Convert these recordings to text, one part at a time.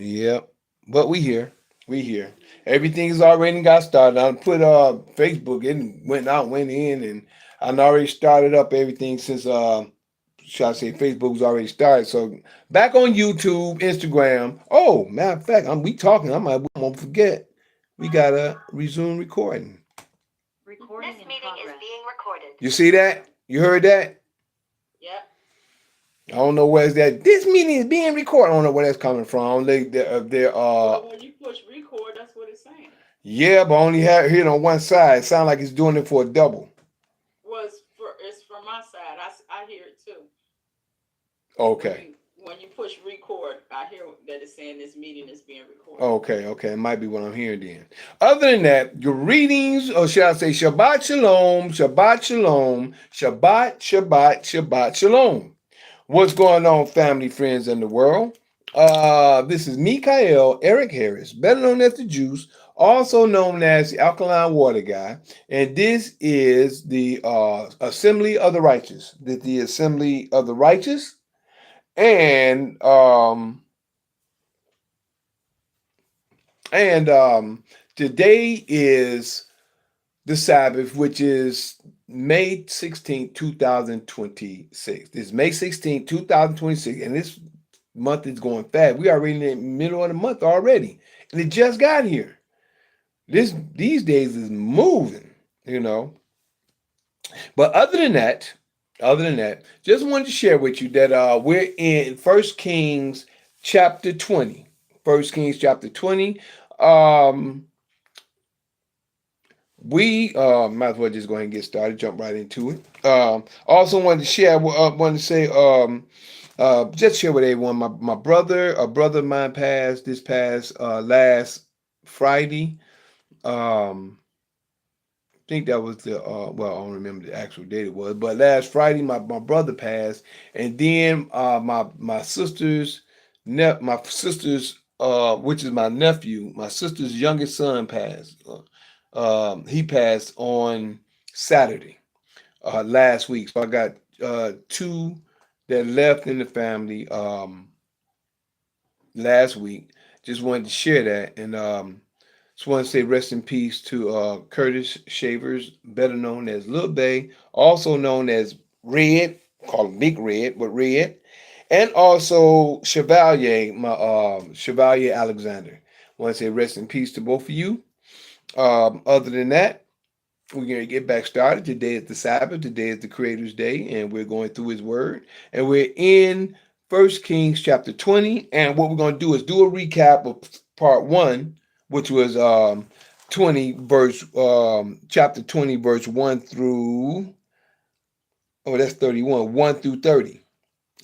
Yep. But we here. We here. Everything is already got started. I put Facebook in, went in, and I already started up everything since should I say Facebook was already started. So back on YouTube, Instagram. Oh, matter of fact, we talking. I'm gonna forget. We gotta resume recording. Recording in progress. You see that? You heard that? Yep. I don't know where's that. This meeting is being recorded. I don't know where that's coming from. Well, when you push record, that's what it's saying. Yeah, but only have it on one side. It sounds like it's doing it for a double. Well, it's from my side. I hear it too. Okay. When you push record, I hear that it's saying this meeting is being recorded. Okay, okay. It might be what I'm hearing then. Other than that, your readings, or should I say Shabbat Shalom, Shabbat Shalom, Shabbat, Shabbat, Shabbat Shalom. What's going on, family, friends, in the world? This is Mikael Eric Harris, better known as the Juice, also known as the Alkaline Water Guy, and this is the Assembly of the Righteous. The Assembly of the Righteous, and today is the Sabbath, which is May 16th, 2026. This is May 16th, 2026, and this month is going fast. We are already in the middle of the month already, and it just got here. These days is moving, you know. But other than that, just wanted to share with you that we're in First Kings chapter 20. First Kings chapter 20. Um, we might as well just go ahead and get started, jump right into it. Also wanted to share, wanted to say, just share with everyone. My brother, a brother of mine, passed this past last Friday. I think that was the well, I don't remember the actual date it was, but last Friday my brother passed, and then my my sister's which is my nephew, my sister's youngest son passed. He passed on Saturday last week. So I got two that left in the family last week. Just wanted to share that, and just want to say rest in peace to Curtis Shavers, better known as Lil Bay, also known as Red, call him Big Red, but Red, and also Chevalier, my Chevalier Alexander. Want to say rest in peace to both of you. Other than that, we're going to get back started. Today is the Sabbath. Today is the Creator's Day, and we're going through His Word. And we're in First Kings chapter 20. And what we're going to do is do a recap of part one, which was 20 verse chapter 20 verse 1 through oh that's 31 1 through 30,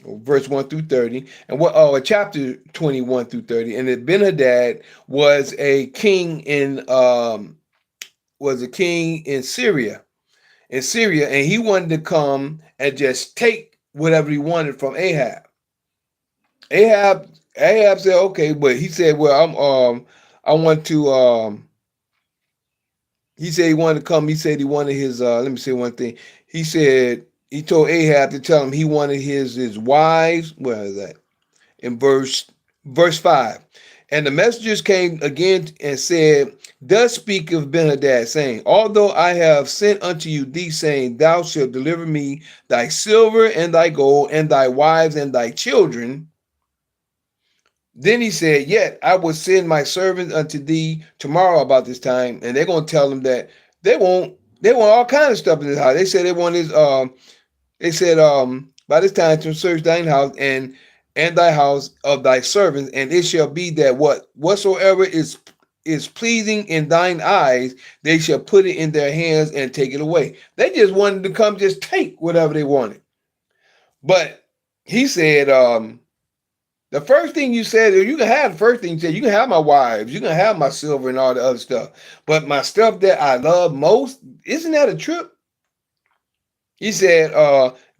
verse 1 through 30, and what chapter 21 through 30. And then Ben-Hadad was a king in Syria, and he wanted to come and just take whatever he wanted from Ahab. Ahab said okay, but he said, well, I want to he said he wanted to come. He said he wanted his let me say one thing. He said he told Ahab to tell him he wanted his wives. Where is that? In verse 5. And the messengers came again and said, thus speaketh Ben-Hadad, saying, although I have sent unto you these, saying, thou shalt deliver me thy silver and thy gold and thy wives and thy children. Then he said, yet I will send my servants unto thee tomorrow about this time, and they're going to tell them that they want all kinds of stuff in this house. They said they want his they said by this time to search thine house and thy house of thy servants, and it shall be that whatsoever is pleasing in thine eyes, they shall put it in their hands and take it away. They just wanted to come just take whatever they wanted. But he said, the first thing you said, you can have the first thing you said, you can have my wives, you can have my silver and all the other stuff. But my stuff that I love most, isn't that a trip? He said,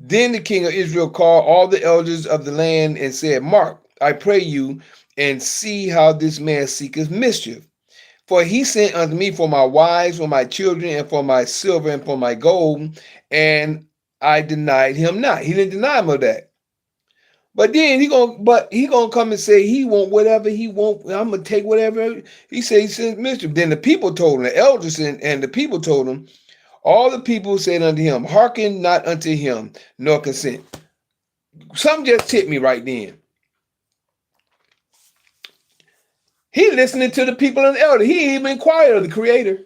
then the king of Israel called all the elders of the land and said, mark, I pray you, and see how this man seeketh mischief. For he sent unto me for my wives, for my children, and for my silver, and for my gold, and I denied him not. He didn't deny him of that. But then he gonna come and say he want whatever he want. I'm gonna take whatever he said. He said, Mister. Then the people told him, the elders and the people told him, all the people said unto him, hearken not unto him, nor consent. Something just hit me right then. He listening to the people and the elder. He didn't even inquire of the Creator.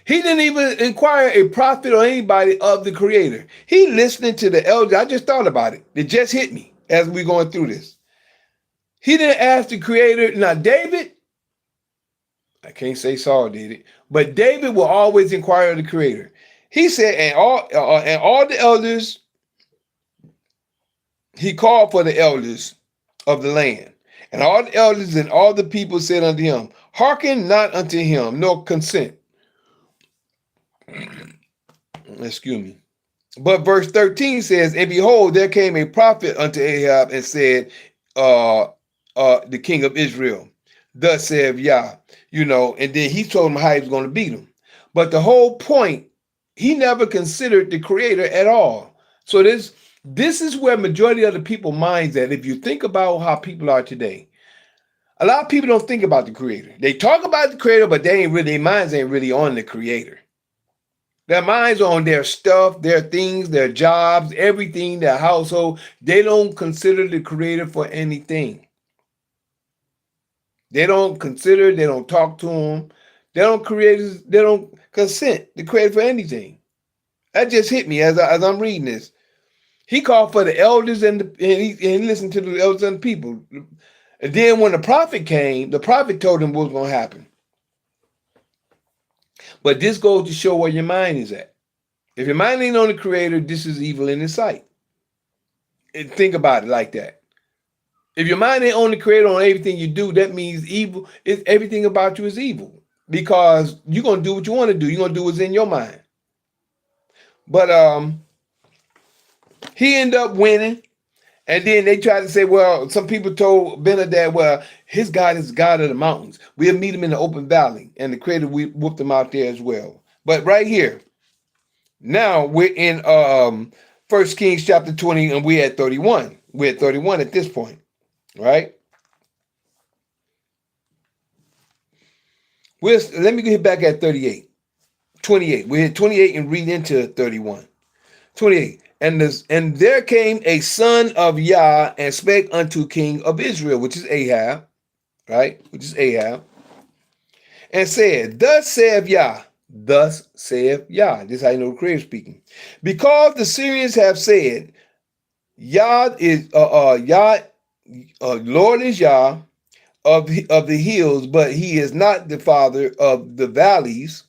He didn't even inquire a prophet or anybody of the Creator. He listening to the elder. I just thought about it. It just hit me as we going through this. He didn't ask the Creator. Now, David, I can't say Saul did it, but David will always inquire of the Creator. He said, and all the elders, he called for the elders of the land. And all the elders and all the people said unto him, hearken not unto him, nor consent. Excuse me. But verse 13 says, and behold, there came a prophet unto Ahab and said, the king of Israel, thus saith Yah, and then he told him how he was going to beat him. But the whole point, he never considered the Creator at all. So this is where majority of the people minds at. If you think about how people are today, a lot of people don't think about the Creator. They talk about the Creator, but their minds ain't really on the Creator. Their minds are on their stuff, their things, their jobs, everything, their household. They don't consider the Creator for anything. They don't consider, they don't talk to him. They don't consent to Creator for anything. That just hit me as I'm reading this. He called for the elders and he listened to the elders and the people. And then when the prophet came, the prophet told him what was going to happen. But this goes to show where your mind is at. If your mind ain't on the Creator, this is evil in His sight. And think about it like that. If your mind ain't on the Creator on everything you do, that means evil. Everything about you is evil. Because you're going to do what you want to do. You're going to do what's in your mind. But he ended up winning. And then they tried to say, well, some people told Benadad, well, his God is the God of the mountains. We'll meet him in the open valley. And the Creator, we whooped him out there as well. But right here, now we're in 1 Kings chapter 20, and we're at 31. We're at 31 at this point, right? Let me get back at 38. 28. We're at 28 and read into 31. 28. And there came a son of Yah and spake unto king of Israel, which is Ahab, right? Which is Ahab, and said, thus saith Yah. Thus saith Yah. This is how you know the Creator speaking. Because the Syrians have said, Yah is Lord is Yah of the hills, but he is not the father of the valleys.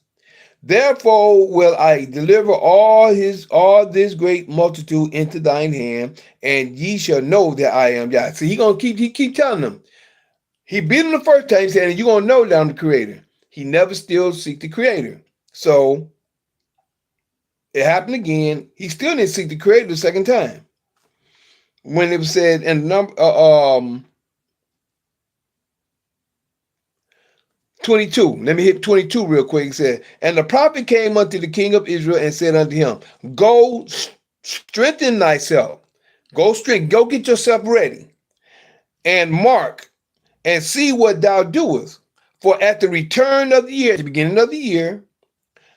Therefore will I deliver all this great multitude into thine hand, and ye shall know that I am Yah. So he keep telling them. He beat him the first time, he said, you're gonna know that I'm the Creator. He never still seek the Creator. So it happened again. He still didn't seek the Creator the second time. When it was said in number 22. Let me hit 22 real quick. He said, and the prophet came unto the king of Israel and said unto him, go strengthen thyself. Go get yourself ready and mark and see what thou doest. For at the return of the year, at the beginning of the year,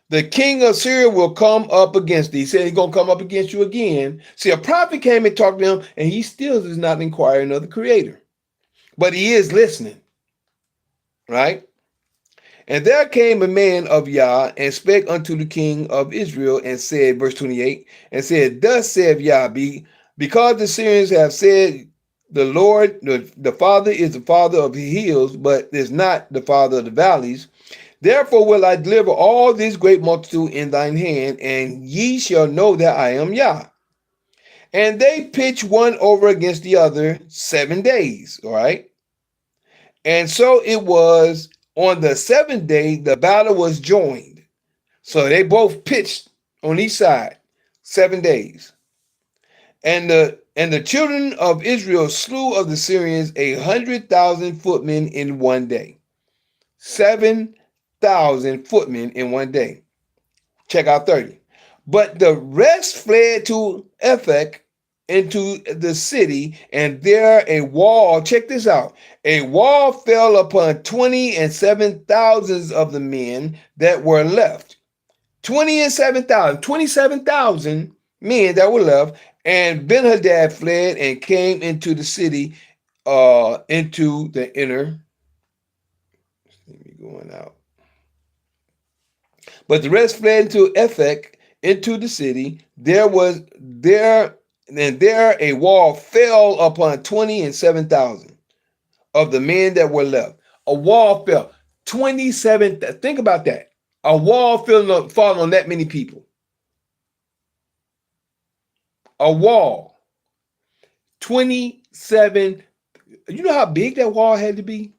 the king of Syria will come up against thee. He said he's going to come up against you again. See, a prophet came and talked to him, and he still is not inquiring of the Creator. But he is listening, right? And there came a man of Yah and spake unto the king of Israel and said, verse 28, and said, thus saith Yah, because the Syrians have said, the Lord, the Father is the Father of the hills, but is not the Father of the valleys. Therefore will I deliver all this great multitude in thine hand, and ye shall know that I am Yah. And they pitched one over against the other 7 days, all right? And so it was on the 7th day, the battle was joined. So they both pitched on each side 7 days. And the children of Israel slew of the Syrians 100,000 footmen in one day. 7,000 footmen in one day. Check out 30. But the rest fled to Ephek into the city, and there a wall, check this out, a wall fell upon 20 and 7,000 of the men that were left. 20 and 7,000, 27,000 men that were left, and Ben-Hadad fled and came into the city, into the inner, let me going out. But the rest fled into Ephek, into the city. There a wall fell upon 20 and 7,000 of the men that were left. A wall fell. 27, think about that. A wall falling on that many people. A wall. 27. You know how big that wall had to be?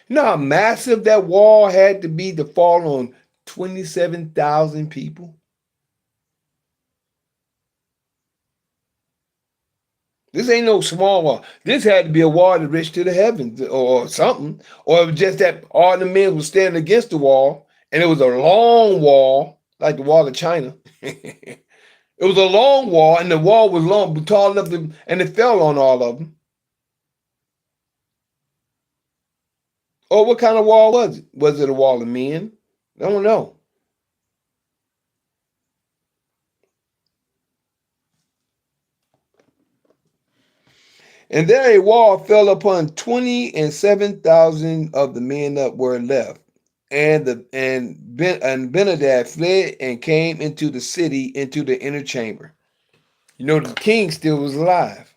You know how massive that wall had to be to fall on 27,000 people? This ain't no small wall. This had to be a wall that reached to the heavens or something. Or it was just that all the men were standing against the wall, and it was a long wall, like the wall of China. It was a long wall, and the wall was long, tall enough, and it fell on all of them. Or what kind of wall was it? Was it a wall of men? I don't know. And there a wall fell upon 20 and 7,000 of the men that were left. And Ben-Hadad fled and came into the city, into the inner chamber. You know, the king still was alive.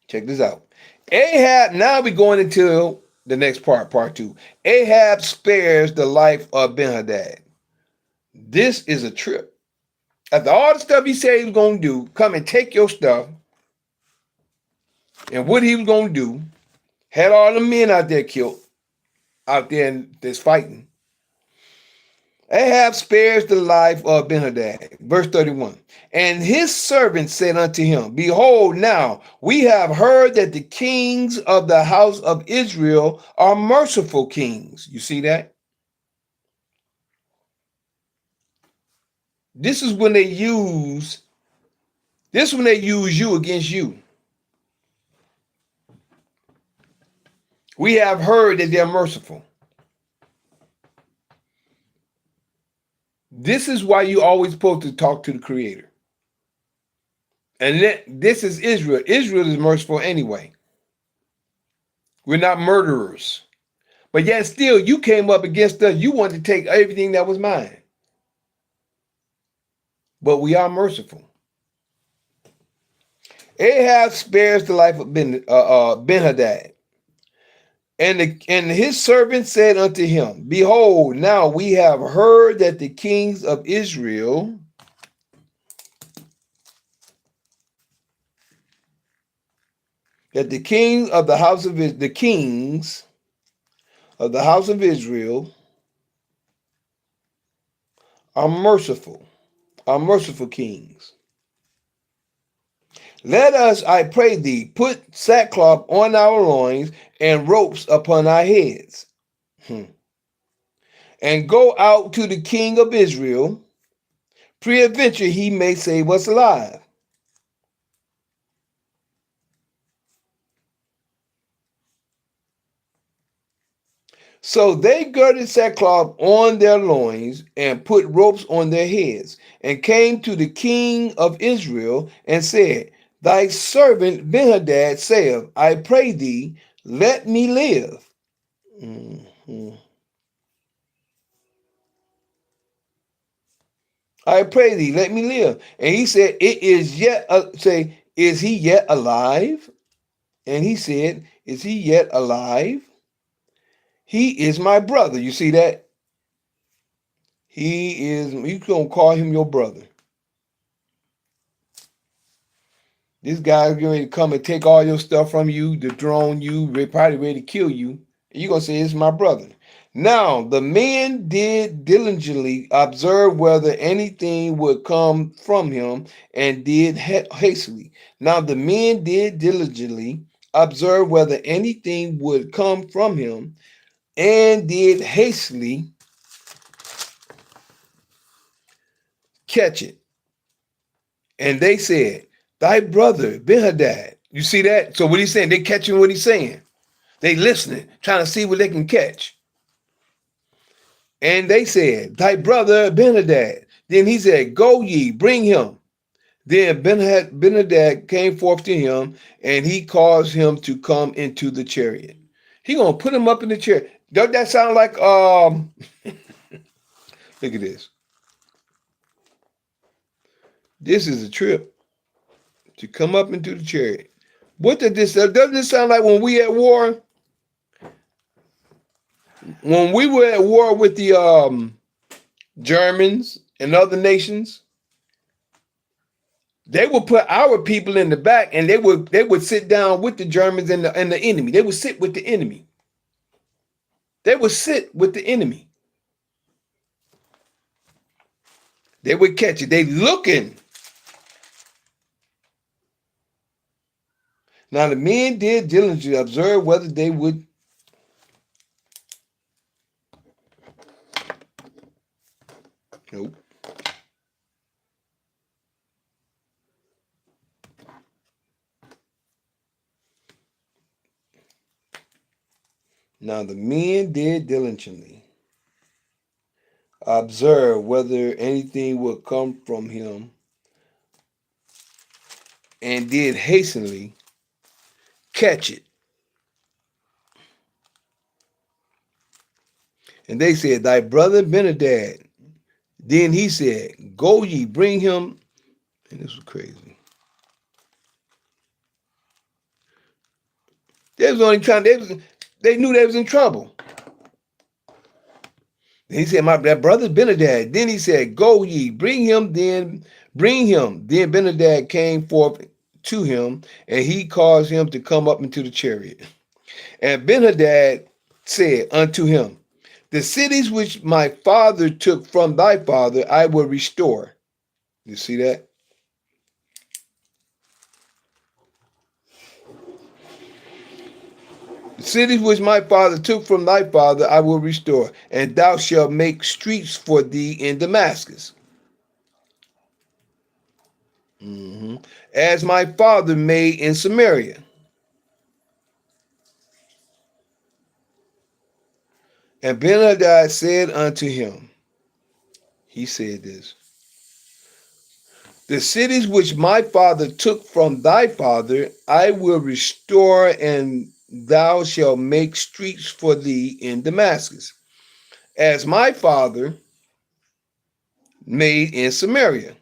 Check this out. Ahab, now we're going into the next part 2. Ahab spares the life of Ben-Hadad. This is a trip. After all the stuff he said he was going to do, come and take your stuff, and what he was going to do, had all the men out there killed, out there that's fighting. Ahab spares the life of Ben-Hadad. Verse 31. And his servants said unto him, Behold, now we have heard that the kings of the house of Israel are merciful kings. You see that? This is when they use you against you. We have heard that they're merciful. This is why you always supposed to talk to the Creator. And this is Israel. Israel is merciful anyway. We're not murderers. But yet still, you came up against us. You wanted to take everything that was mine. But we are merciful. Ahab spares the life of Ben-Hadad. And his servant said unto him, Behold, now we have heard that the kings of Israel that the kings of the house of Israel are merciful kings. Let us, I pray thee, put sackcloth on our loins and ropes upon our heads, and go out to the king of Israel. Peradventure he may save us alive. So they girded sackcloth on their loins and put ropes on their heads, and came to the king of Israel and said, Thy servant Ben-Hadad saith, I pray thee, let me live. I pray thee, let me live. And he said, is he yet alive? And he said, is he yet alive? He is my brother. You see that? You gonna call him your brother. This guy's going to come and take all your stuff from you, dethrone you, probably ready to kill you. And you're going to say, it's my brother. Now, the men did diligently observe whether anything would come from him, and did hastily. Now, the men did diligently observe whether anything would come from him, and did hastily catch it. And they said, thy brother Ben-Hadad. You see that? So what he's saying, they catching what he's saying. They listening, trying to see what they can catch. And they said, thy brother Ben-Hadad. Then he said, go ye, bring him. Then Ben-Hadad came forth to him, and he caused him to come into the chariot. He gonna put him up in the chariot. Does that sound like look at this. This is a trip to come up into the chariot. What does this? Doesn't this sound like when we at war? When we were at war with the Germans and other nations, they would put our people in the back, and they would sit down with the Germans and the enemy. They would sit with the enemy. They would sit with the enemy. They would catch it. They looking. Now the men did diligently observe whether they would. Nope. Now the men did diligently observe whether anything would come from him, and did hastily catch it. And they said, thy brother Ben-Hadad. Then he said, go ye, bring him. And this was crazy. They was only trying, they knew they was in trouble. Then he said, that brother Ben-Hadad. Then he said, go ye, bring him, then bring him. Then Ben-Hadad came forth to him, and he caused him to come up into the chariot. And Ben-Hadad said unto him, the cities which my father took from thy father, I will restore. You see that? The cities which my father took from thy father, I will restore, and thou shalt make streets for thee in Damascus. As my father made in Samaria. And Ben-Hadad said unto him, he said this, the cities which my father took from thy father, I will restore, and thou shalt make streets for thee in Damascus, as my father made in Samaria.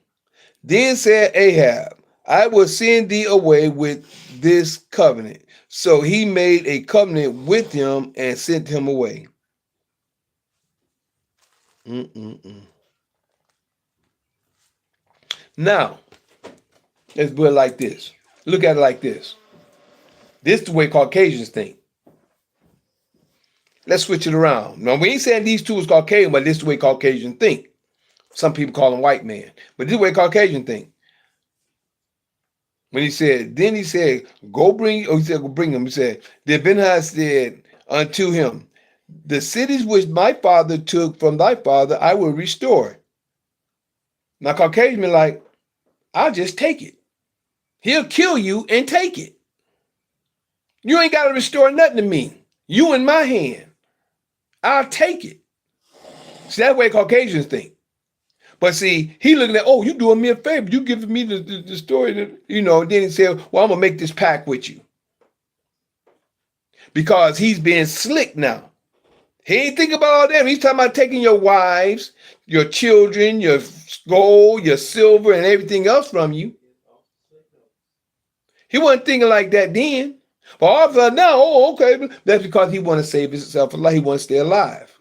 Then said Ahab, I will send thee away with this covenant. So he made a covenant with him and sent him away. Now, let's put it like this. Look at it like this. This is the way Caucasians think. Let's switch it around. Now, we ain't saying these two is Caucasian, but this is the way Caucasians think. Some people call him white man, but this is the way Caucasian think. When he said, then he said, go bring, he said, go bring him. He said, then Ben-Hadad said unto him, the cities which my father took from thy father, I will restore. Now, Caucasian be like, I'll just take it. He'll kill you and take it. You ain't got to restore nothing to me. You in my hand. I'll take it. See, that way Caucasians think. But see, he looking at, oh, you doing me a favor. You giving me the story that, then he said, well, I'm going to make this pact with you. Because he's being slick now. He ain't thinking about all that. He's talking about taking your wives, your children, your gold, your silver, and everything else from you. He wasn't thinking like that then. But all of a sudden now, oh, okay. That's because he want to save himself alive. He want to stay alive.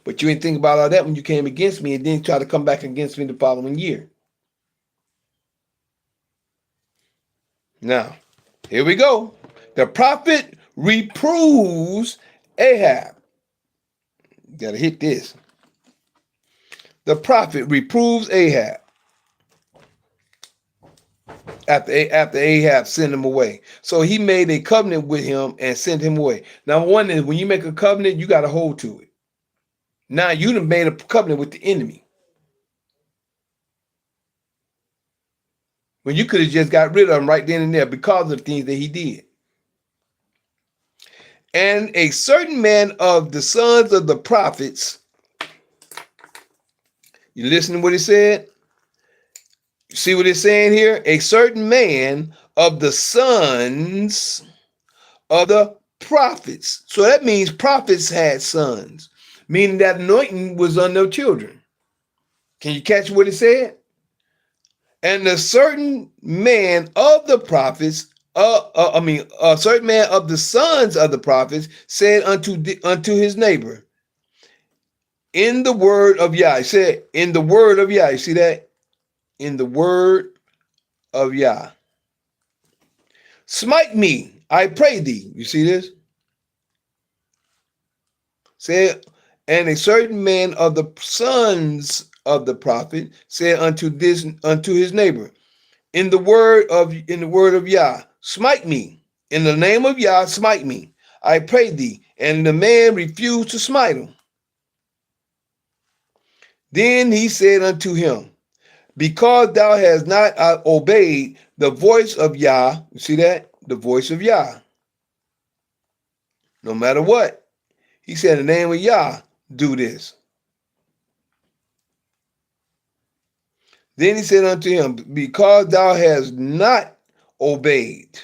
But you ain't think about all that when you came against me and then try to come back against me the following year. Now, here we go. The prophet reproves Ahab. You got to hit this. The prophet reproves Ahab after Ahab sent him away. So he made a covenant with him and sent him away. Now, one is when you make a covenant, you got to hold to it. Now you done made a covenant with the enemy. when you could have just got rid of him right then and there because of the things that he did. And a certain man of the sons of the prophets, you listen to what he said? You see what it's saying here? A certain man of the sons of the prophets. So that means prophets had sons, meaning that anointing was on their children. Can you catch what it said? And a certain man of the prophets, a certain man of the sons of the prophets said unto his neighbor, in the word of Yah. He said, in the word of Yah. You see that? In the word of Yah. Smite me, I pray thee. You see this? Said, and a certain man of the sons of the prophet said unto his neighbor, in the word of Yah, smite me. In the name of Yah, smite me, I pray thee. And the man refused to smite him. Then he said unto him, because thou hast not obeyed the voice of Yah, you see that? The voice of Yah. No matter what. He said, in the name of Yah, do this. Then he said unto him, because thou hast not obeyed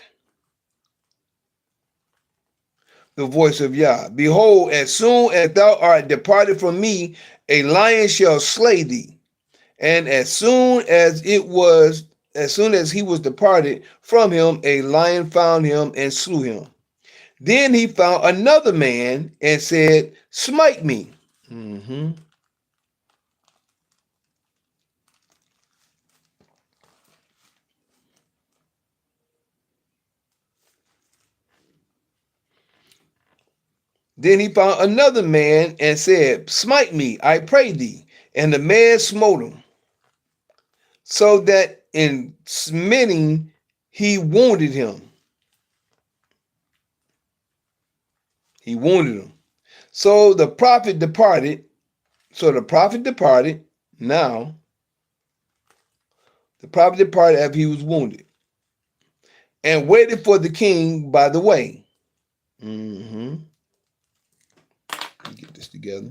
the voice of Yah, behold, as soon as thou art departed from me, a lion shall slay thee. And as soon as he was departed from him, a lion found him and slew him. Then he found another man and said, smite me. Then he found another man and said, smite me, I pray thee. And the man smote him, so that in smiting he wounded him. He wounded him. So the prophet departed. Now, the prophet departed after he was wounded and waited for the king by the way. Let me get this together.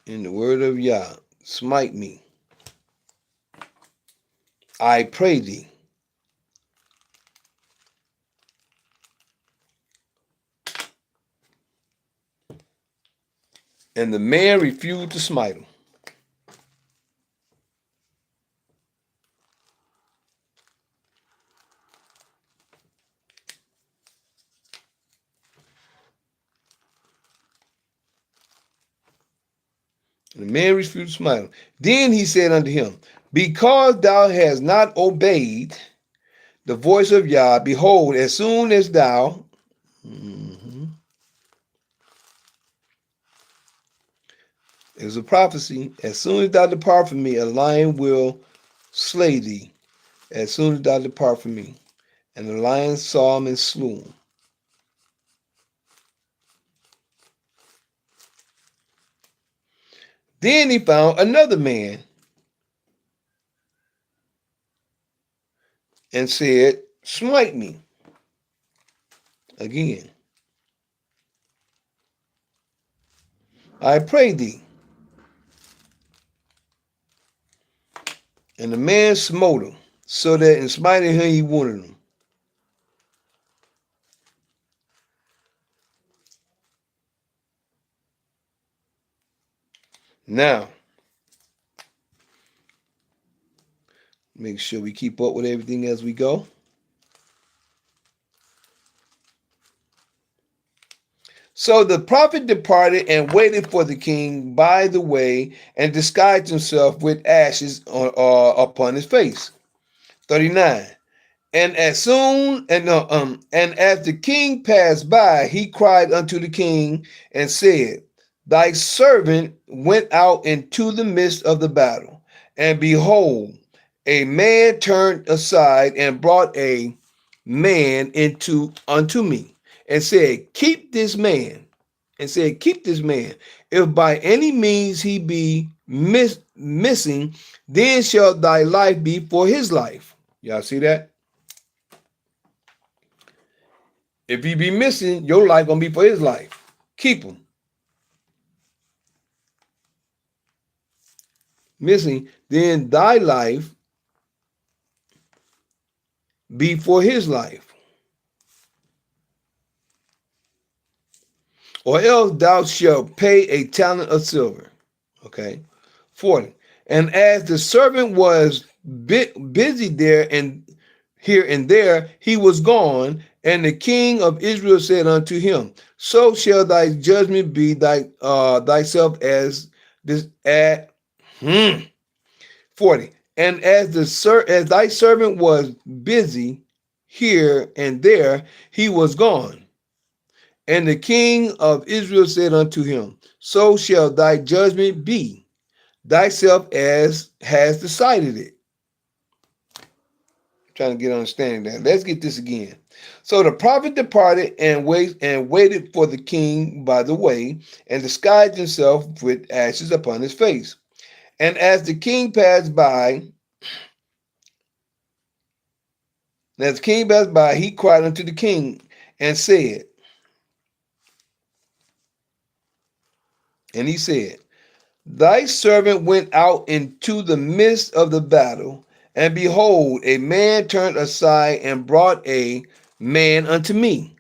In the word of Yah, smite me, I pray thee. And the man refused to smite him. And the man refused to smite him. Then he said unto him, because thou hast not obeyed the voice of Yah, behold, as soon as thou, it was a prophecy, as soon as thou depart from me, a lion will slay thee, as soon as thou depart from me. And the lion saw him and slew him. Then he found another man and said, smite me again, I pray thee. And the man smote him, so that in smiting him he wounded him. Now, make sure we keep up with everything as we go. So the prophet departed and waited for the king by the way, and disguised himself with ashes upon his face. 39. And as the king passed by, he cried unto the king and said, thy servant went out into the midst of the battle, and behold, a man turned aside and brought a man unto me, and said, keep this man. and said, keep this man. If by any means he be missing, then shall thy life be for his life. Y'all see that? If he be missing, your life gonna be for his life. Keep him. Missing, then thy life be for his life. Or else thou shalt pay a talent of silver. Okay. 40. And as the servant was busy there and here and there, he was gone. And the king of Israel said unto him, so shall thy judgment be thyself as this at 40. And as thy servant was busy here and there, he was gone. And the king of Israel said unto him, so shall thy judgment be thyself as has decided it. I'm trying to get understanding that. Let's get this again. So the prophet departed and waited for the king by the way, and disguised himself with ashes upon his face. And as the king passed by, he cried unto the king and said, thy servant went out into the midst of the battle, and behold, a man turned aside and brought a man unto me,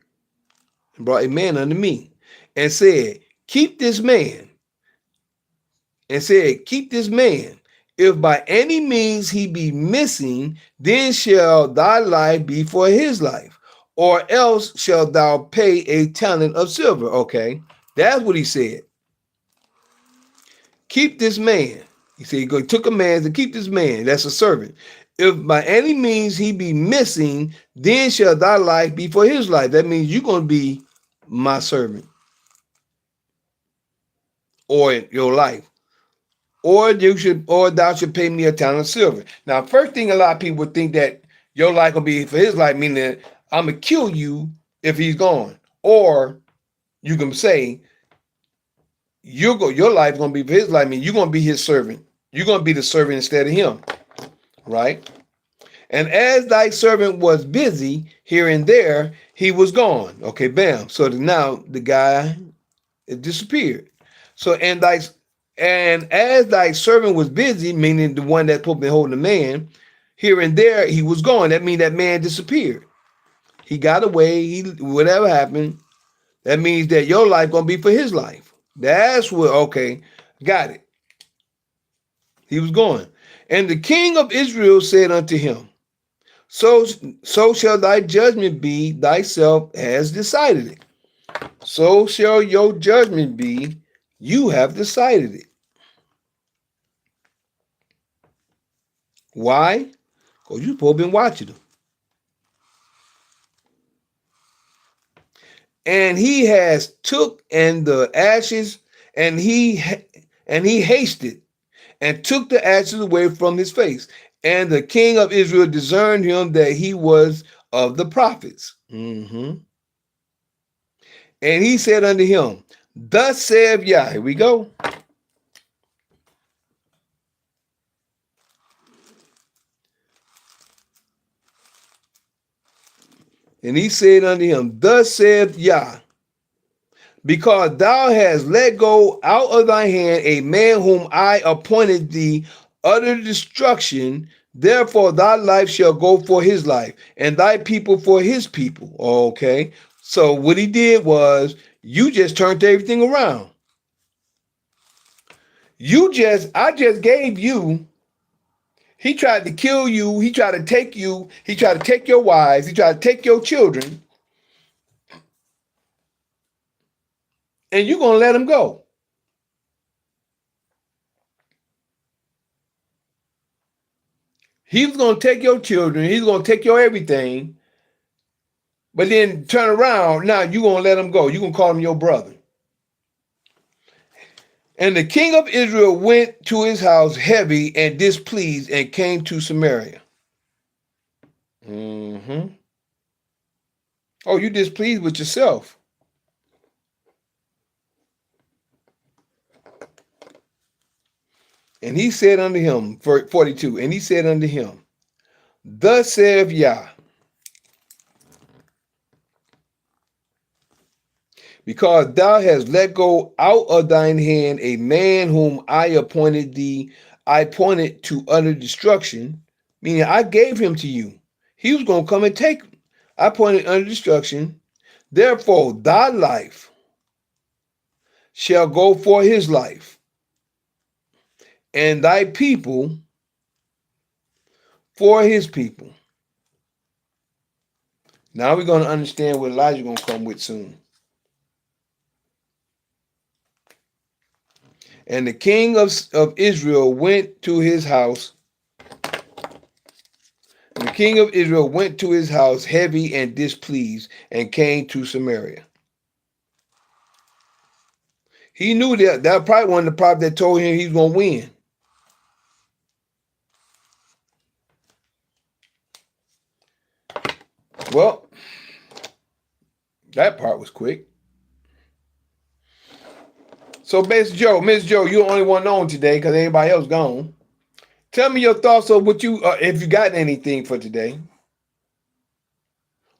and said, keep this man, If by any means he be missing, then shall thy life be for his life, or else shalt thou pay a talent of silver. Okay, that's what he said. Keep this man. He said he took a man to keep this man. That's a servant. If by any means he be missing, then shall thy life be for his life. That means you're going to be my servant, or your life. Or thou should pay me a talent of silver. Now, first thing a lot of people would think that your life will be for his life, meaning that I'm going to kill you if he's gone. Or you can say, your life is going to be for his life, meaning you're going to be his servant. You're going to be the servant instead of him, right? And as thy servant was busy here and there, he was gone. Okay, bam. So now the guy disappeared. So and as thy servant was busy, meaning the one that's supposed to be holding the man, here and there he was gone. That means that man disappeared. He got away. Whatever happened, that means that your life gonna be for his life. That's what. Okay, got it. He was gone. And the king of Israel said unto him, so shall thy judgment be thyself has decided it. So shall your judgment be, you have decided it. Why? Because you've supposed to been watching them. And he has took and the ashes, and he hasted and took the ashes away from his face. And the king of Israel discerned him that he was of the prophets. And he said unto him, thus saith Yah. Here we go. And he said unto him, thus saith Yah, because thou hast let go out of thy hand a man whom I appointed thee utter destruction, therefore thy life shall go for his life, and thy people for his people. Okay, so what he did was, you just turned everything around. I just gave you, he tried to kill you, he tried to take you, he tried to take your wives, he tried to take your children, and you're going to let him go. He's going to take your children, he's going to take your everything, but then turn around, now you're going to let him go. You're going to call him your brother. And the king of Israel went to his house heavy and displeased, and came to Samaria. Oh, you displeased with yourself. And he said unto him, 42, and he said unto him, Thus saith Yah, because thou hast let go out of thine hand a man whom I appointed to utter destruction, meaning I gave him to you. He was going to come and take him. I appointed under destruction. Therefore, thy life shall go for his life, and thy people for his people. Now we're going to understand what Elijah going to come with soon. And the king of Israel went to his house. And the king of Israel went to his house heavy and displeased, and came to Samaria. He knew that probably one of the prophets that told him he's going to win. Well, that part was quick. So, Miss Joe, you're the only one on today because everybody else gone. Tell me your thoughts on what you, if you got anything for today,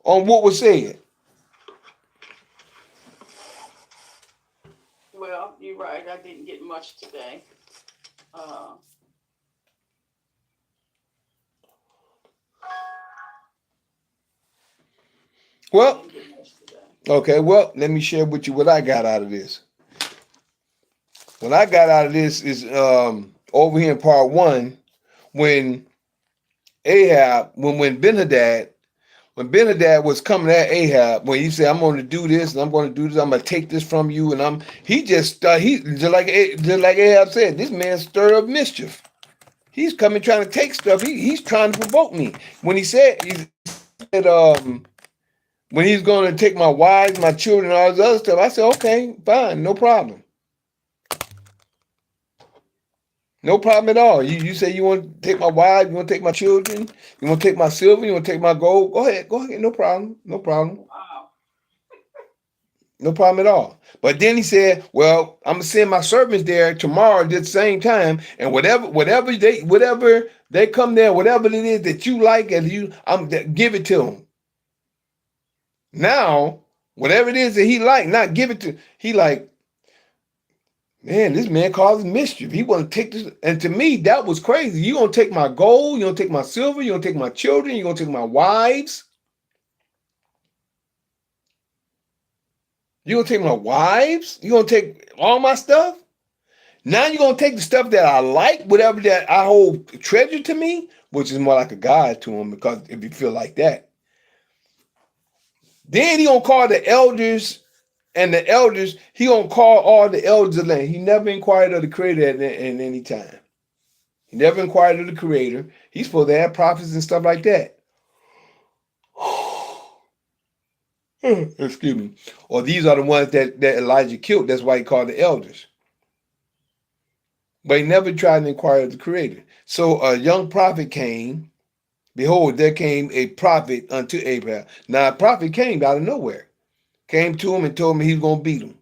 on what was said. Well, you're right. I didn't get much today. Well, okay, well, let me share with you what I got out of this. What I got out of this is over here in part one, when Ahab, when Ben-Hadad was coming at Ahab, when he said, "I'm going to do this and I'm going to do this, I'm going to take this from you," and he just just like Ahab said, this man stirred up mischief. He's coming trying to take stuff. He's trying to provoke me. When he said when he's going to take my wives, my children, all this other stuff, I said, okay, fine, no problem. No problem at all. You say you want to take my wife, you want to take my children, you want to take my silver, you want to take my gold. Go ahead, no problem, no problem. Wow. No problem at all. But then he said, "Well, I'm gonna send my servants there tomorrow at the same time, and whatever they come there, whatever it is that you like, and give it to them." Now, whatever it is that he like, not give it to. He like, man, this man causes mischief. He want to take this, and to me, that was crazy. You gonna take my gold? You gonna take my silver? You gonna take my children? You gonna take my wives? You gonna take my wives? You gonna take all my stuff? Now you're gonna take the stuff that I like, whatever that I hold treasure to me, which is more like a God to him, because if you feel like that, then he gonna call the elders, and the elders, he gonna call all the elders of the land. He never inquired of the Creator at any time. He never inquired of the Creator. He's supposed to have prophets and stuff like that. Excuse me. Or these are the ones that Elijah killed. That's why he called the elders. But he never tried to inquire of the Creator. So a young prophet came. Behold, there came a prophet unto Abraham. Now a prophet came out of nowhere. Came to him and told him he was going to beat him.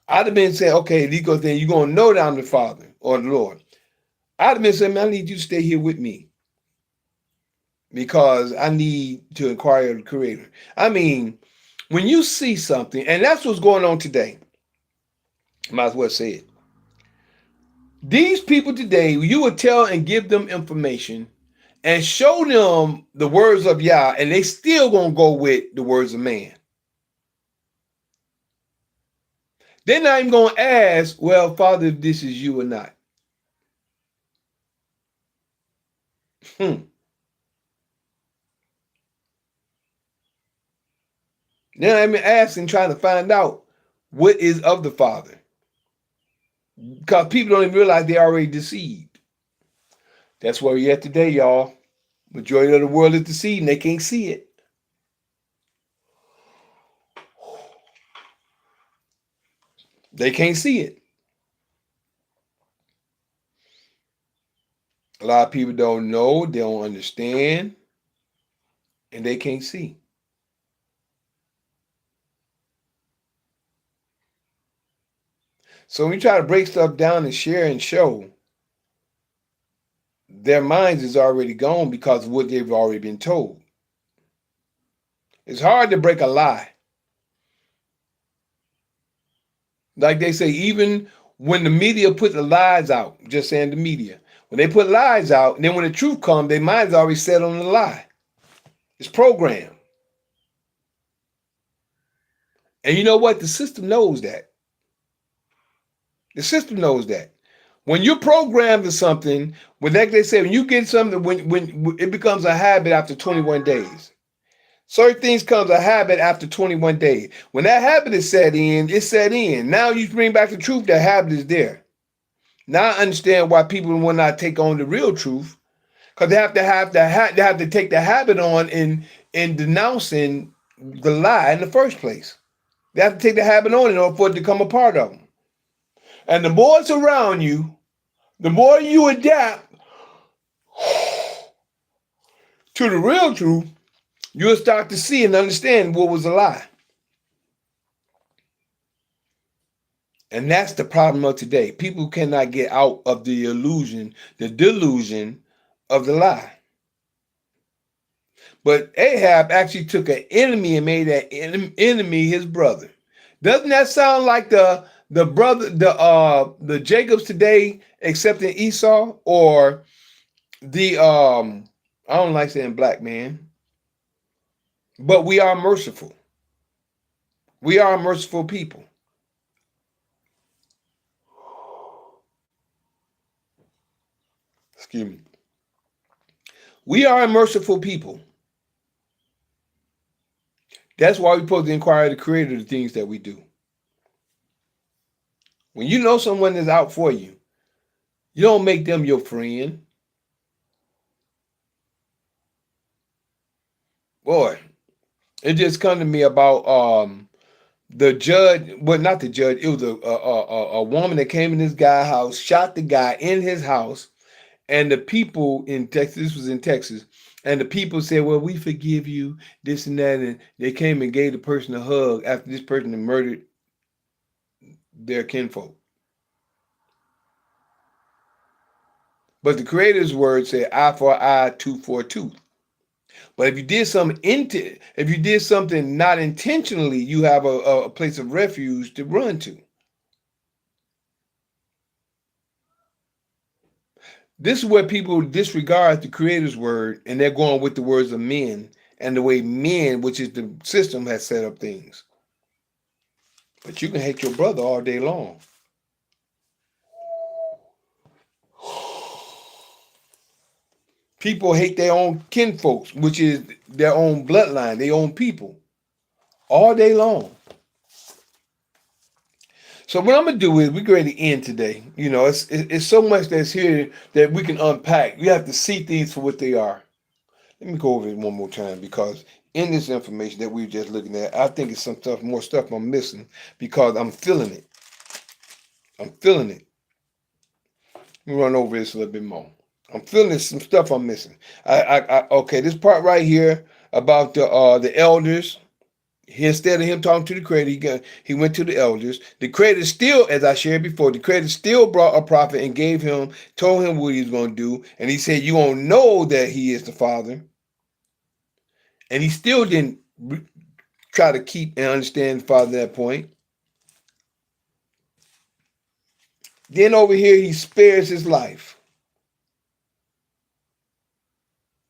I'd have been saying, okay, then you're going to know that I'm the Father or the Lord. I'd have been saying, man, I need you to stay here with me, because I need to inquire of the Creator. I mean, when you see something, and that's what's going on today, might as well say it. These people today, you would tell and give them information and show them the words of Yah, and they still gonna go with the words of man. They're not even gonna ask, well, Father, if this is you or not. They're not even asking, trying to find out what is of the Father, because people don't even realize they're already deceived. That's where we're at today, y'all. Majority of the world is deceived and they can't see it. They can't see it. A lot of people don't know, they don't understand, and they can't see. So when we try to break stuff down and share and show, their minds is already gone because of what they've already been told. It's hard to break a lie. Like they say, even when the media put the lies out, just saying the media, when they put lies out, and then when the truth comes, their mind's already set on the lie. It's programmed. And you know what? The system knows that. The system knows that. When you're programmed to something, like they say, when you get something, when it becomes a habit after 21 days. Certain things comes a habit after 21 days. When that habit is set in, it's set in. Now you bring back the truth, that habit is there. Now I understand why people will not take on the real truth, because they have to take the habit on in denouncing the lie in the first place. They have to take the habit on in order for it to become a part of them. And the more it's around you, the more you adapt to the real truth, you'll start to see and understand what was a lie. And that's the problem of today. People cannot get out of the illusion, the delusion of the lie. But Ahab actually took an enemy and made that enemy his brother. Doesn't that sound like the brother, the Jacobs today accepting Esau, or the I don't like saying black man, but we are merciful. We are merciful people. Excuse me. We are a merciful people. That's why we're supposed to inquire the Creator of the things that we do. When you know someone is out for you, you don't make them your friend. Boy, it just come to me about the judge. Well, not the judge. It was a woman that came in this guy's house, shot the guy in his house, and the people in Texas. This was in Texas. And the people said, well, we forgive you, this and that. And they came and gave the person a hug after this person had murdered their kinfolk. But the Creator's word said, eye for eye, tooth for a tooth. But if you did something not intentionally, you have a place of refuge to run to. This is where people disregard the Creator's word, and they're going with the words of men and the way men, which is the system, has set up things. But you can hate your brother all day long. People hate their own kinfolks, which is their own bloodline, their own people, all day long. So what I'm gonna do is we're going to end today. You know, it's so much that's here that we can unpack. We have to see things for what they are. Let me go over it one more time, because in this information that we were just looking at, I think it's some more stuff I'm missing, because I'm feeling it. I'm feeling it. Let me run over this a little bit more. I'm feeling some stuff I'm missing. Okay, this part right here about the elders. Instead of him talking to the Creator, he went to the elders. The Creator still, as I shared before, the Creator still brought a prophet and told him what he was going to do. And he said, you don't know that he is the Father. And he still didn't try to keep and understand the Father at that point. Then over here, he spares his life.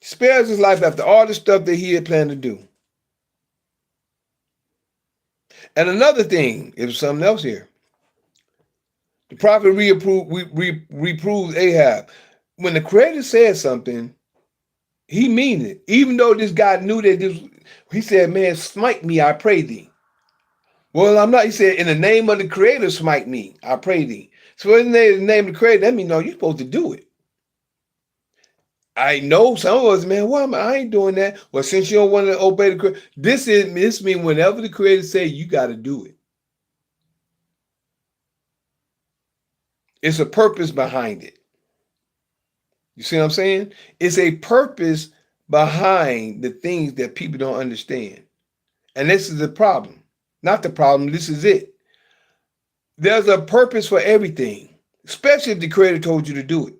He spares his life after all the stuff that he had planned to do. And another thing, it was something else here. The prophet reproves Ahab. When the Creator said something, he means it. Even though this guy knew that he said, man, smite me, I pray thee. Well, I'm not. He said, in the name of the Creator, smite me, I pray thee. So in the name of the Creator, that means, no, you're supposed to do it. I know some of us, man, I ain't doing that. Well, since you don't want to obey the Creator, this means whenever the Creator say, you got to do it. It's a purpose behind it. You see what I'm saying? It's a purpose behind the things that people don't understand. And this is the problem. Not the problem, this is it. There's a purpose for everything, especially if the Creator told you to do it.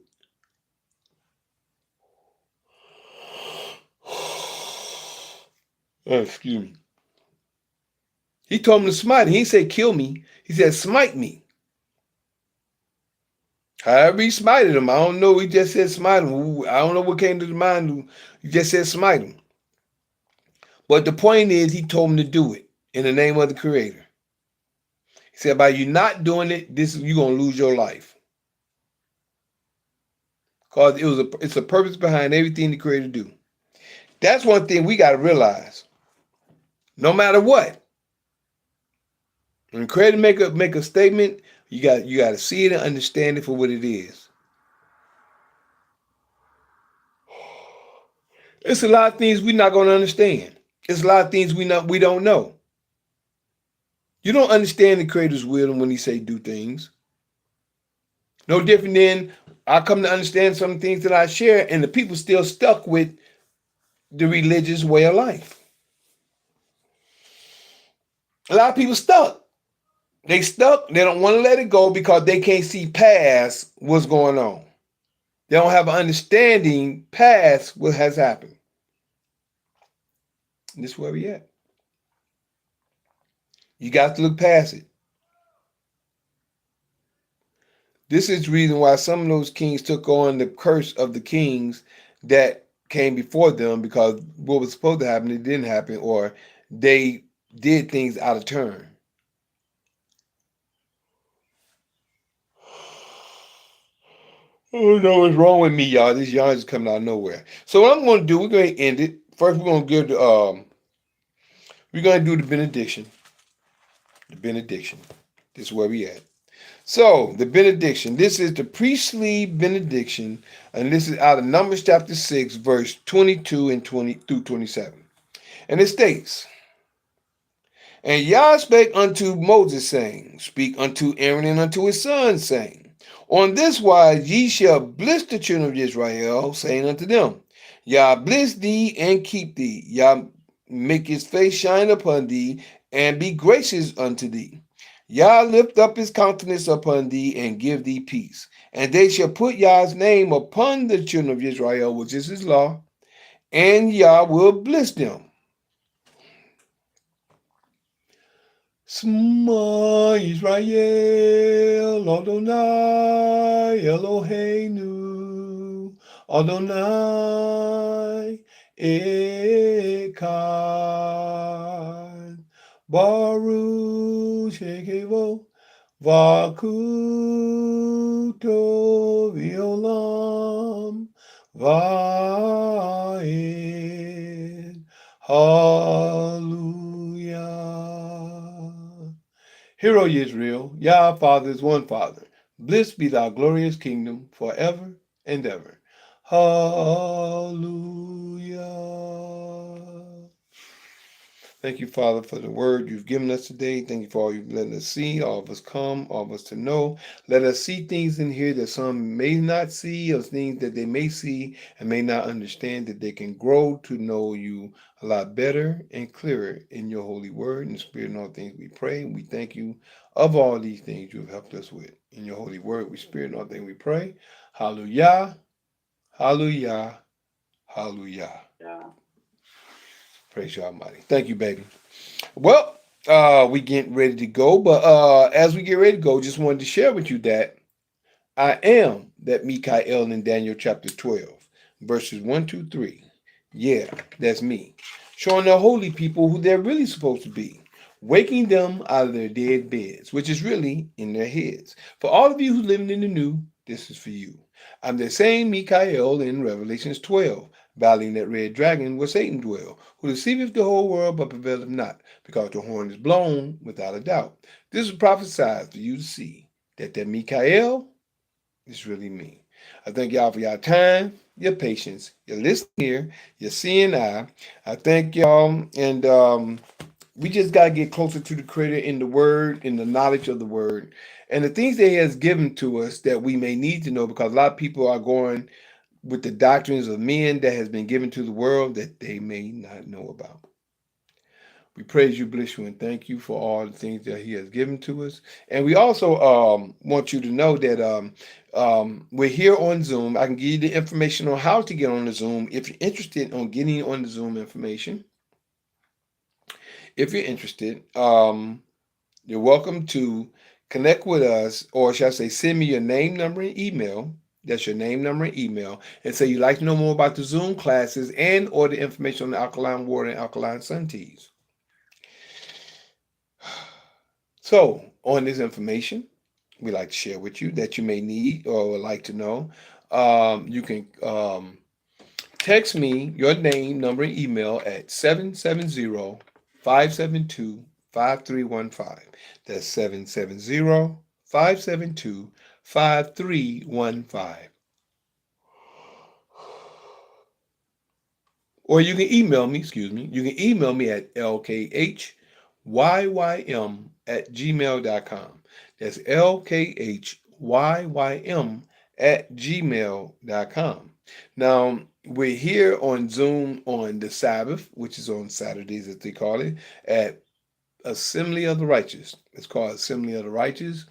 Excuse me. He told him to smite him. He said, kill me. He said, smite me. However he smited him. I don't know. He just said smite him. I don't know what came to his mind. He just said smite him. But the point is, he told him to do it in the name of the Creator. He said, by you not doing it, you're gonna lose your life. Because it's a purpose behind everything the Creator do. That's one thing we gotta realize. No matter what, when the Creator make a statement, you gotta see it and understand it for what it is. It's a lot of things we're not gonna understand. It's a lot of things we don't know. You don't understand the Creator's will when He say do things. No different than I come to understand some things that I share, and the people still stuck with the religious way of life. A lot of people stuck. They stuck. They don't want to let it go because they can't see past what's going on. They don't have an understanding past what has happened. And this is where we at. You got to look past it. This is the reason why some of those kings took on the curse of the kings that came before them, because what was supposed to happen, it didn't happen, or they did things out of turn. Oh no, what's wrong with me, y'all? This yarn is coming out of nowhere. So what I'm going to do, we're going to end it. First, we're going to do the benediction. The benediction. This is where we at. So the benediction. This is the priestly benediction, and this is out of Numbers chapter 6, verse 22 and 20 through 27. And it states, and Yah spake unto Moses, saying, speak unto Aaron and unto his sons, saying, on this wise ye shall bless the children of Israel, saying unto them, Yah bless thee and keep thee. Yah make his face shine upon thee and be gracious unto thee. Yah lift up his countenance upon thee and give thee peace. And they shall put Yah's name upon the children of Israel, which is his law, and Yah will bless them. Shema Yisrael, Adonai Eloheinu, Adonai Echad, Baruch Shekevo, Vakuto Violam, Vaed, Hallelujah. Hear, O Israel, Yah our Father is one Father. Blessed be thy glorious kingdom forever and ever. Hallelujah. Thank you, Father, for the word you've given us today. Thank you for all you've let us see, all of us come, all of us to know. Let us see things in here that some may not see, or things that they may see and may not understand, that they can grow to know you a lot better and clearer in your holy word. In the spirit and all things we pray. We thank you of all these things you have helped us with. In your holy word, we spirit and all things we pray. Hallelujah, hallelujah, hallelujah. Yeah. Praise you Almighty. Thank you, baby. Well, we getting ready to go, but as we get ready to go, just wanted to share with you that I am that Mikael in Daniel chapter 12, verses 1, 2, 3. Yeah, that's me. Showing the holy people who they're really supposed to be. Waking them out of their dead beds, which is really in their heads. For all of you who living in the new, this is for you. I'm the same Mikael in Revelations 12, battling that red dragon where Satan dwell, who deceiveth the whole world but prevaileth not, because the horn is blown without a doubt. This is prophesied for you to see that Mikael is really me. I thank y'all for your time, your patience, your listening here, your seeing eye. I thank y'all, and we just got to get closer to the Creator in the Word, in the knowledge of the Word, and the things that He has given to us that we may need to know, because a lot of people are going with the doctrines of men that has been given to the world that they may not know about. We praise you, bless you, and thank you for all the things that He has given to us. And we also want you to know that we're here on Zoom. I can give you the information on how to get on the Zoom if you're interested on getting on the Zoom information. If you're interested, you're welcome to connect with us, or should I say, send me your name, number, and email. That's your name, number, and email, and say you'd like to know more about the Zoom classes and or the information on the alkaline water and alkaline sun teas. So, on this information, we like to share with you that you may need or would like to know. You can text me your name, number, and email at 770-572-5315. That's 770-572-5315. Or you can email me, excuse me, you can email me at lkhyym@gmail.com. That's lkhyym@gmail.com. Now, we're here on Zoom on the Sabbath, which is on Saturdays, as they call it, at Assembly of the Righteous. It's called Assembly of the Righteous,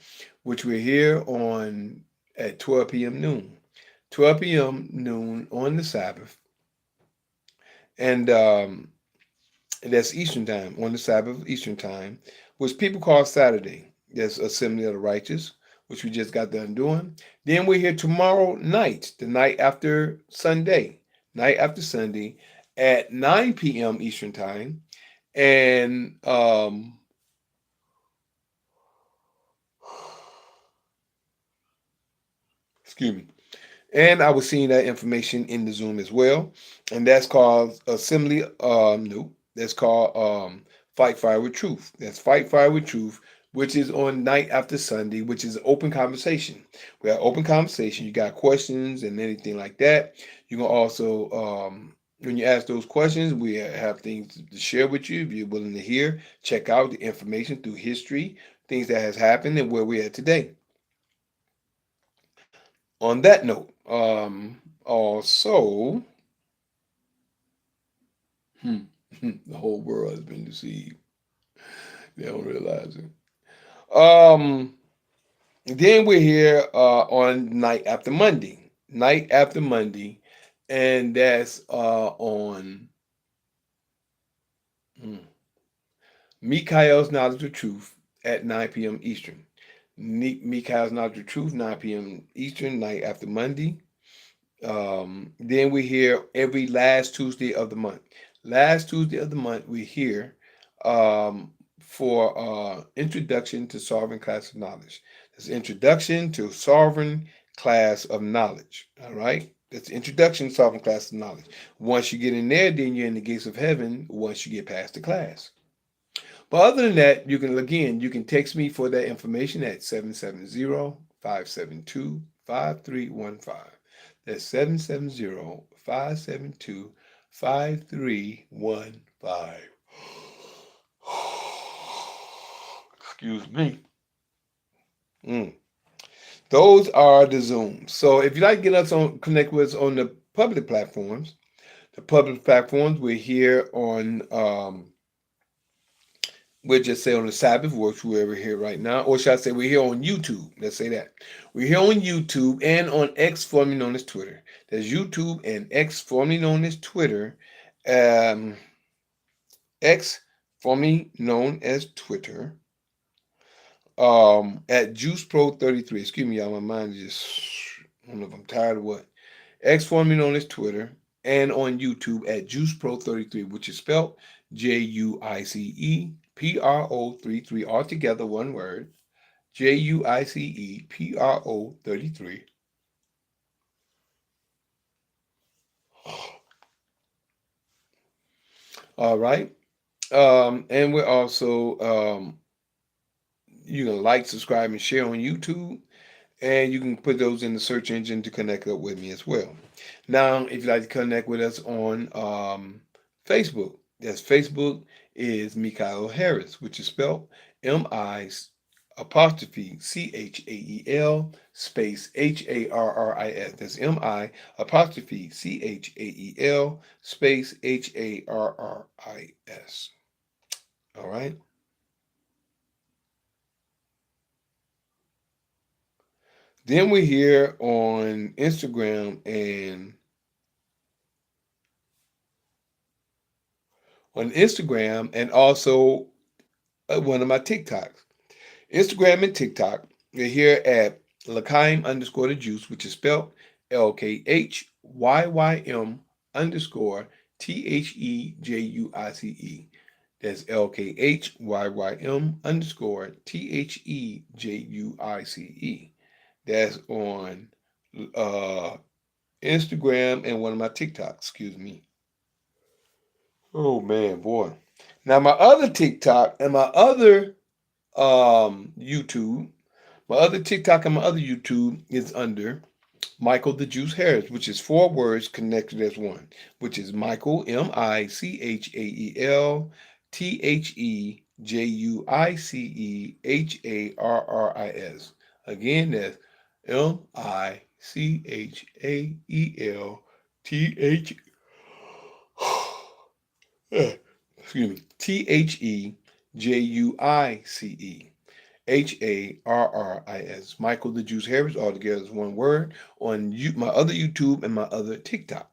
which we're here on at 12 p.m. noon. 12 p.m. noon on the Sabbath. And that's Eastern time, on the Sabbath, Eastern time, which people call Saturday. That's Assembly of the Righteous, which we just got done doing. Then we're here tomorrow night, the night after Sunday, at 9 p.m. Eastern time. And excuse me. And I was seeing that information in the Zoom as well. And that's called Assembly. No, that's called Fight Fire with Truth. That's Fight Fire with Truth, which is on night after Sunday, which is open conversation. We have open conversation. You got questions and anything like that. You can also, when you ask those questions, we have things to share with you if you're willing to hear. Check out the information through history, things that has happened, and where we're at today. On that note, also, hmm, the whole world has been deceived. They don't realize it. Um, then we're here on night after Monday, and that's on hmm, Mikael's Knowledge of Truth at 9 p.m. Eastern. Mikael's Knowledge of Truth, 9 p.m. Eastern, night after Monday. Then we're here every last Tuesday of the month. Last Tuesday of the month, we're here for Introduction to Sovereign Class of Knowledge. That's Introduction to Sovereign Class of Knowledge. All right? That's Introduction to Sovereign Class of Knowledge. Once you get in there, then you're in the gates of heaven once you get past the class. But other than that, you can text me for that information at 770-572-5315. That's 770-572-5315. Excuse me. Mm. Those are the Zooms. So if you'd like to get us on, connect with us on the public platforms, we're here on we'll just say on the Sabbath, which we're here right now, or should I say we're here on YouTube? Let's say that. We're here on YouTube and on X, formerly known as Twitter. There's YouTube and X, formerly known as Twitter. Um, X, formerly known as Twitter. At Juice Pro 33. Excuse me, y'all. My mind is just, I don't know if I'm tired or what. X, formerly known as Twitter, and on YouTube at Juice Pro 33, which is spelled JUICEPRO 33, all together, one word. JUICEPRO 33. All right. And we're also, you can like, subscribe, and share on YouTube. And you can put those in the search engine to connect up with me as well. Now, if you'd like to connect with us on Facebook, yes, Facebook is Mikael Harris, which is spelled M-I apostrophe CHAEL space HARRIS. That's M-I apostrophe CHAEL space HARRIS. All right. Then we're here on Instagram and on Instagram and also one of my TikToks. Instagram and TikTok. You're here at Lakaim underscore the juice, which is spelled LKHYYM underscore THEJUICE. That's LKHYYM underscore THEJUICE. That's on uh, Instagram and one of my TikToks, excuse me. Oh man, boy. Now my other TikTok and my other YouTube, my other TikTok and my other YouTube is under Michael the Juice Harris, which is four words connected as one, which is Michael MICHAELTHEJUICEHARRIS. Again, that's MICHAELTH excuse me, THEJUICEHARRIS. Michael the Juice Harris, all together is one word, on my other YouTube and my other TikTok.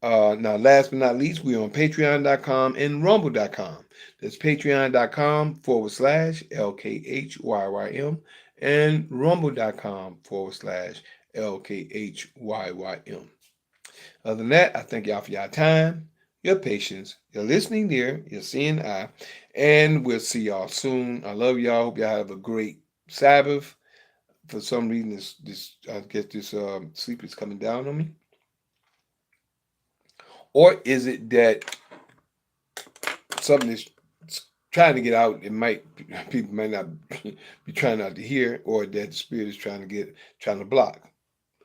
Now, last but not least, we're on patreon.com and rumble.com. That's patreon.com/LKHYYM and rumble.com/LKHYYM. Other than that, I thank y'all for your time, your patience, your listening ear, your seeing eye, and we'll see y'all soon. I love y'all. Hope y'all have a great Sabbath. For some reason, this I guess this sleep is coming down on me, or is it that something is trying to get out? It might people might not be trying not to hear, or that the spirit is trying to block.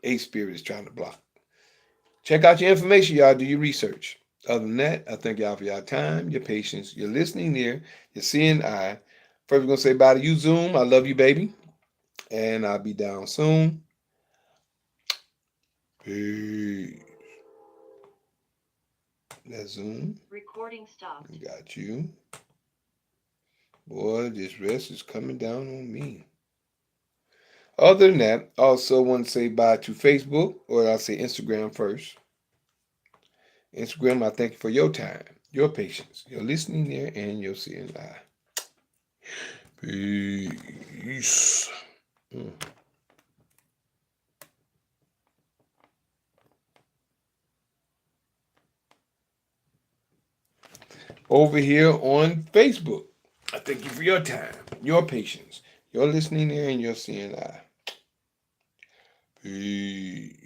A spirit is trying to block. Check out your information, y'all. Do your research. Other than that, I thank y'all for your time, your patience, your listening ear, your seeing eye. First, we're going to say bye to you, Zoom. I love you, baby. And I'll be down soon. Peace. That's Zoom. Recording stopped. Got you. Boy, this rest is coming down on me. Other than that, I also want to say bye to Facebook, or I'll say Instagram first. Instagram, I thank you for your time, your patience, your listening ear, and your seeing eye. Peace. Over here on Facebook, I thank you for your time, your patience, your listening ear, and your seeing eye. Peace.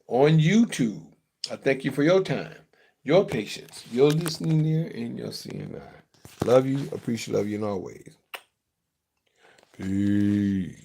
On YouTube, I thank you for your time, your patience, your listening ear, and your seeing eye. Love you, appreciate, love you, and always. Peace.